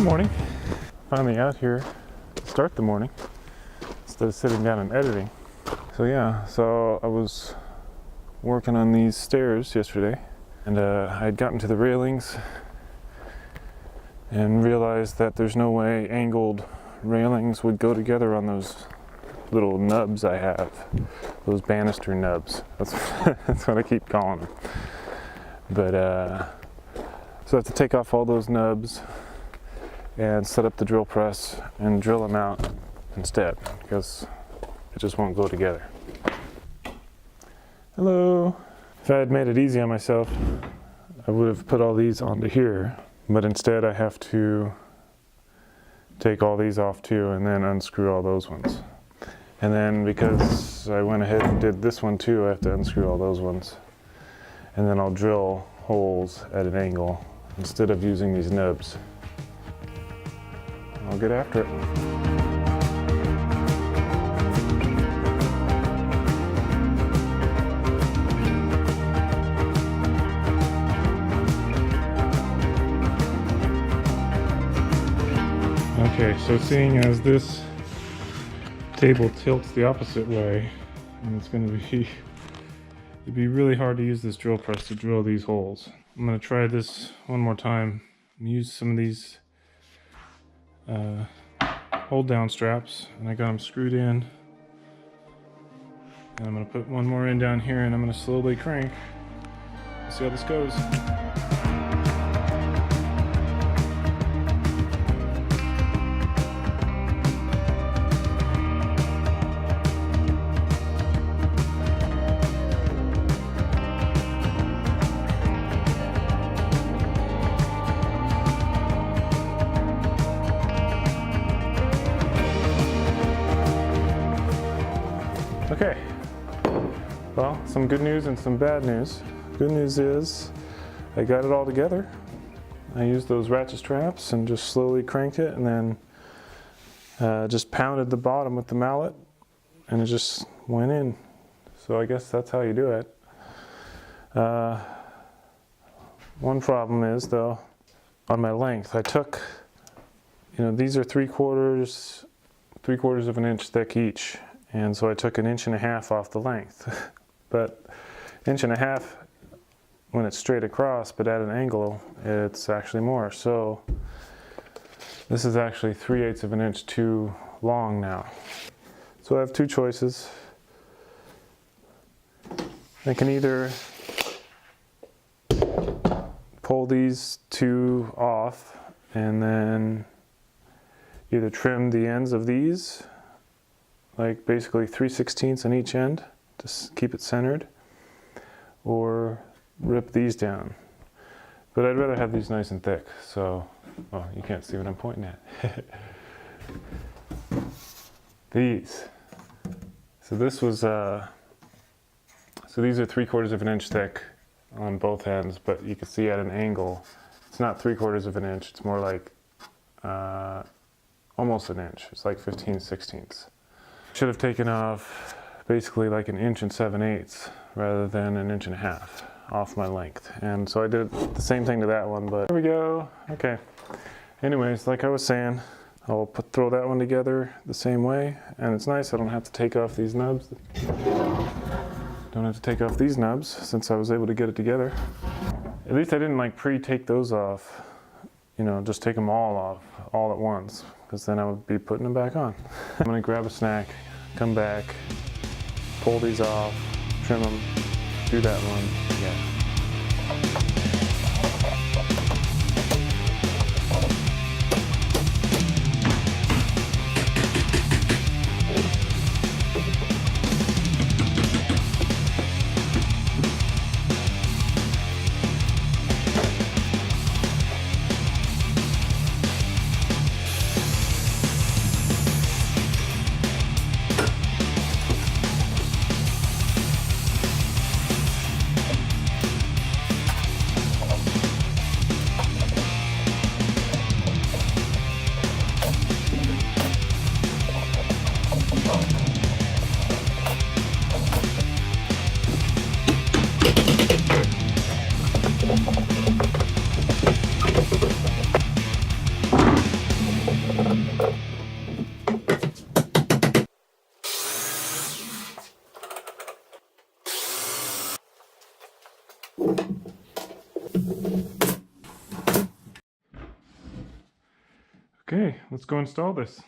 morning. Finally out here to start the morning instead of sitting down and editing. So I was working on these stairs yesterday, and I had gotten to the railings and realized that there's no way angled railings would go together on those little nubs I have, those banister nubs. That's what I keep calling them. But so I have to take off all those nubs and set up the drill press and drill them out instead, because it just won't go together. Hello. If I had made it easy on myself, I would have put all these onto here, but instead I have to take all these off too and then unscrew all those ones. And then because I went ahead and did this one too, I have to unscrew all those ones. And then I'll drill holes at an angle instead of using these nubs. I'll get after it. Okay, so seeing as this table tilts the opposite way, and it'd be really hard to use this drill press to drill these holes. I'm gonna try this one more time and use some of these hold down straps, and I got them screwed in. And I'm gonna put one more in down here, and I'm gonna slowly crank. Let's see how this goes. Okay, well, some good news and some bad news. Good news is I got it all together. I used those ratchet straps and just slowly cranked it, and then just pounded the bottom with the mallet, and it just went in. So I guess that's how you do it. One problem is though, on my length, I took, these are 3/4 of an inch thick each. And so I took 1.5 inches off the length. But 1.5 inches when it's straight across, but at an angle, it's actually more. So this is actually 3/8 of an inch too long now. So I have two choices. I can either pull these two off and then either trim the ends of these, like basically 3/16 on each end to keep it centered, or rip these down. But I'd rather have these nice and thick, so, well, you can't see what I'm pointing at. These. So this was, so these are 3/4 of an inch thick on both ends, but you can see at an angle, it's not 3/4 of an inch, it's more like almost an inch. It's like 15/16. Should have taken off basically like 1 7/8 inches rather than 1.5 inches off my length. And so I did the same thing to that one, but there we go. Okay. Anyways, like I was saying, I'll throw that one together the same way, and it's nice. I don't have to take off these nubs. Don't have to take off these nubs since I was able to get it together. At least I didn't like pre-take those off, just take them all off all at once, because then I would be putting them back on. I'm gonna grab a snack, come back, pull these off, trim them, do that one, yeah. Okay, let's go install this.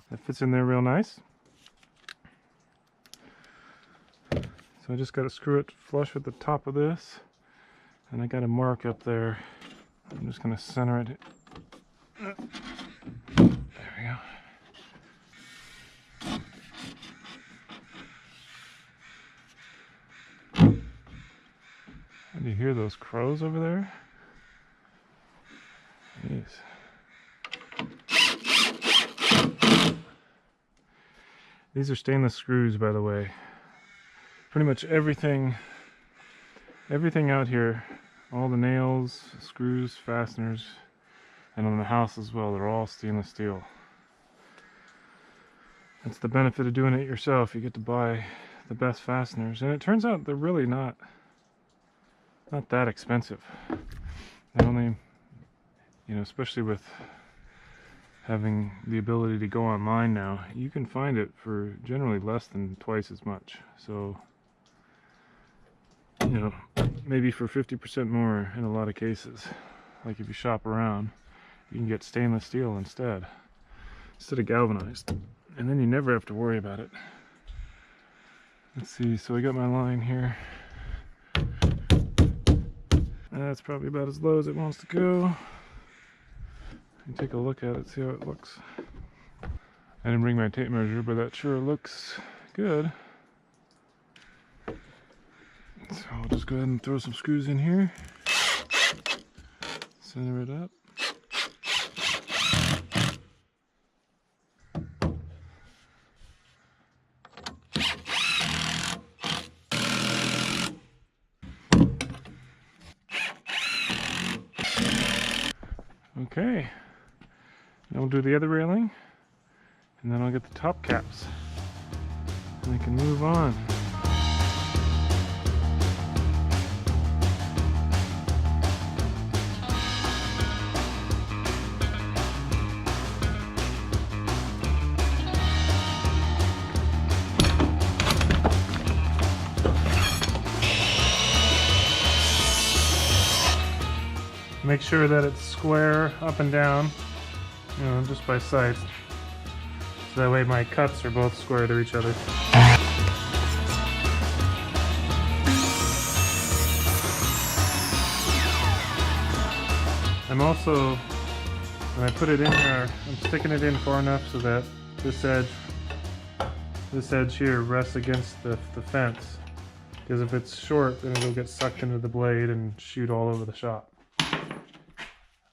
That fits in there real nice. So I just got to screw it flush with the top of this, and I got a mark up there. I'm just going to center it. There we go. Do you hear those crows over there? Jeez. These are stainless screws, by the way. Pretty much everything out here, all the nails, screws, fasteners, and on the house as well, they're all stainless steel. That's the benefit of doing it yourself. You get to buy the best fasteners, and it turns out they're really not that expensive. They're only, especially with having the ability to go online now, you can find it for generally less than twice as much. So, maybe for 50% more in a lot of cases. Like if you shop around, you can get stainless steel instead of galvanized. And then you never have to worry about it. Let's see, so I got my line here. That's probably about as low as it wants to go. And take a look at it, see how it looks. I didn't bring my tape measure, but that sure looks good. So I'll just go ahead and throw some screws in here. Center it up. Okay, now we'll do the other railing, and then I'll get the top caps, and I can move on. Make sure that it's square up and down, just by sight. So that way my cuts are both square to each other. I'm also, when I put it in here, I'm sticking it in far enough so that this edge here rests against the fence. Because if it's short, then it'll get sucked into the blade and shoot all over the shop.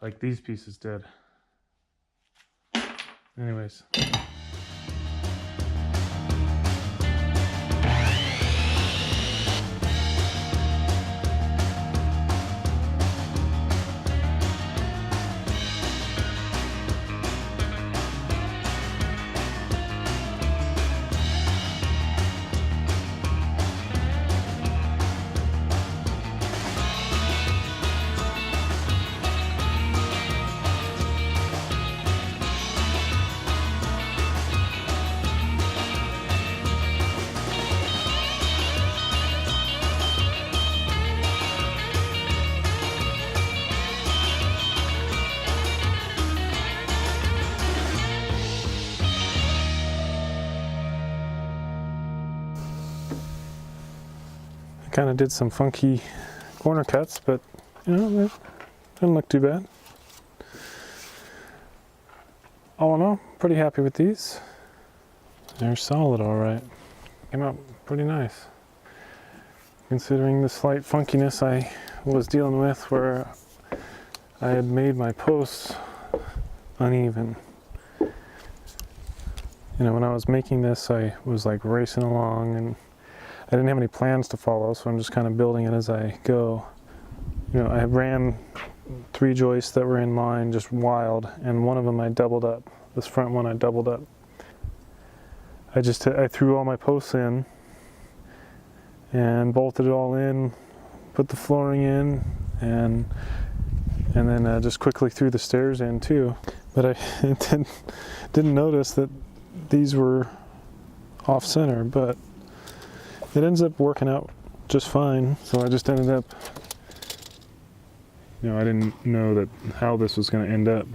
Like these pieces did. Anyways. Kind of did some funky corner cuts, but it didn't look too bad. All in all, pretty happy with these. They're solid, all right. Came out pretty nice, considering the slight funkiness I was dealing with, where I had made my posts uneven. When I was making this, I was like racing along, and I didn't have any plans to follow, so I'm just kind of building it as I go. I ran 3 joists that were in line, just wild, and one of them I doubled up. This front one I doubled up. I threw all my posts in and bolted it all in, put the flooring in, and And then just quickly threw the stairs in too. But I didn't notice that these were off center, but it ends up working out just fine. So I just ended up, I didn't know that how this was going to end up.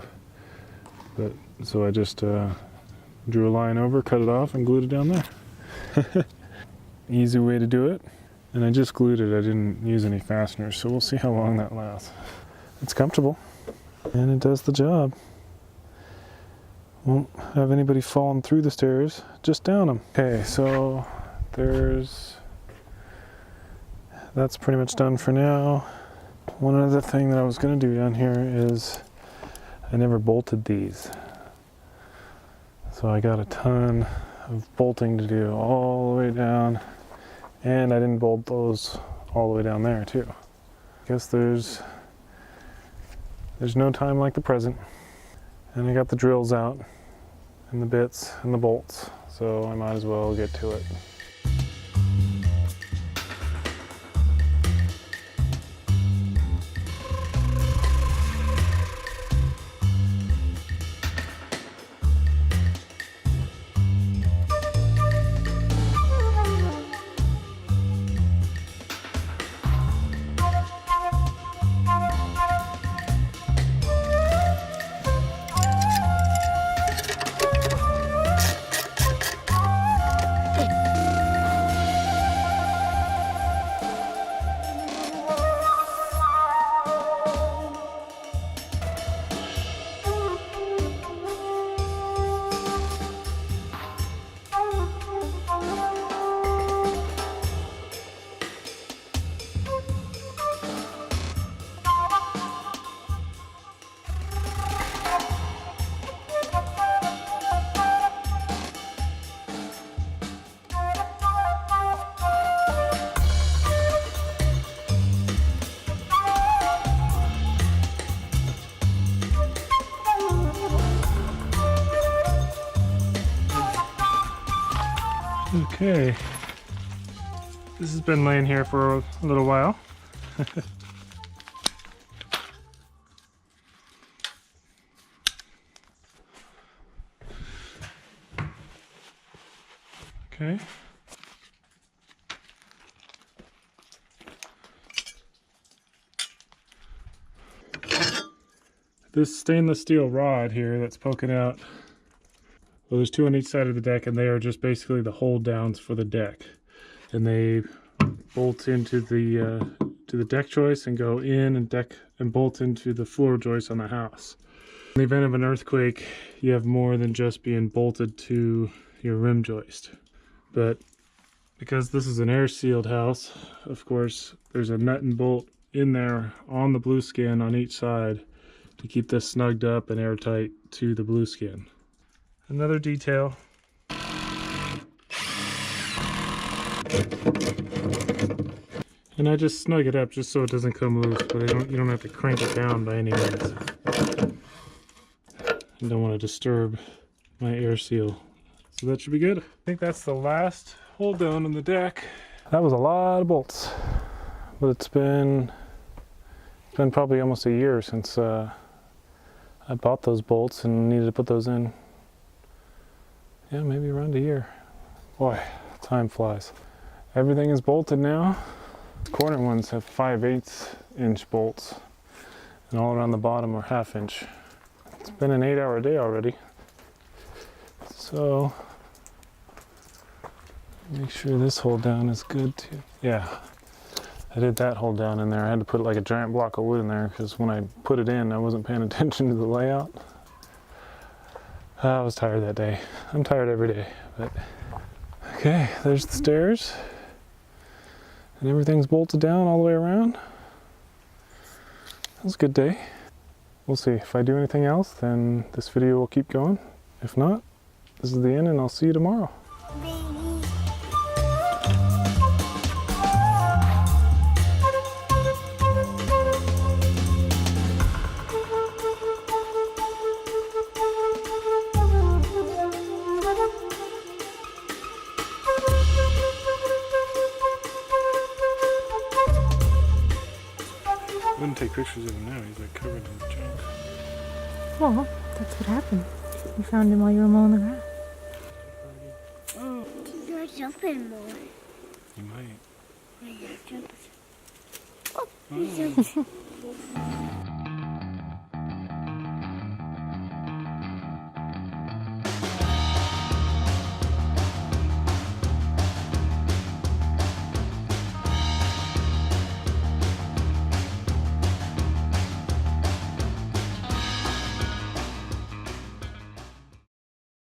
But so I just drew a line over, cut it off, and glued it down there. Easy way to do it. And I just glued it. I didn't use any fasteners, so we'll see how long that lasts. It's comfortable, and it does the job. Won't have anybody falling through the stairs, just down them. Okay, so that's pretty much done for now. One other thing that I was going to do down here is I never bolted these. So I got a ton of bolting to do all the way down, and I didn't bolt those all the way down there too. I guess there's no time like the present. And I got the drills out and the bits and the bolts, so I might as well get to it. Okay, this has been laying here for a little while. Okay. This stainless steel rod here that's poking out, well, there's two on each side of the deck, and they are just basically the hold downs for the deck. And they bolt into the deck joist and go in and bolt into the floor joist on the house. In the event of an earthquake, you have more than just being bolted to your rim joist. But because this is an air sealed house, of course, there's a nut and bolt in there on the blue skin on each side to keep this snugged up and airtight to the blue skin. Another detail. And I just snug it up just so it doesn't come loose, but you don't have to crank it down by any means. I don't want to disturb my air seal. So that should be good. I think that's the last hold down on the deck. That was a lot of bolts, but it's been probably almost a year since I bought those bolts and needed to put those in. Yeah, maybe around a year. Boy, time flies. Everything is bolted now. The corner ones have 5/8 inch bolts, and all around the bottom are 1/2 inch. It's been an 8-hour day already. So, make sure this hold down is good too. Yeah, I did that hold down in there. I had to put like a giant block of wood in there because when I put it in, I wasn't paying attention to the layout. I was tired that day. I'm tired every day, but okay, there's the stairs. And everything's bolted down all the way around. That was a good day. We'll see. If I do anything else, then this video will keep going. If not, this is the end, and I'll see you tomorrow. Wouldn't take pictures of him now. He's like covered in junk. Well, that's what happened. You found him while you were mowing the grass. Oh. You're jumping more. You might. Oh, he's jumping.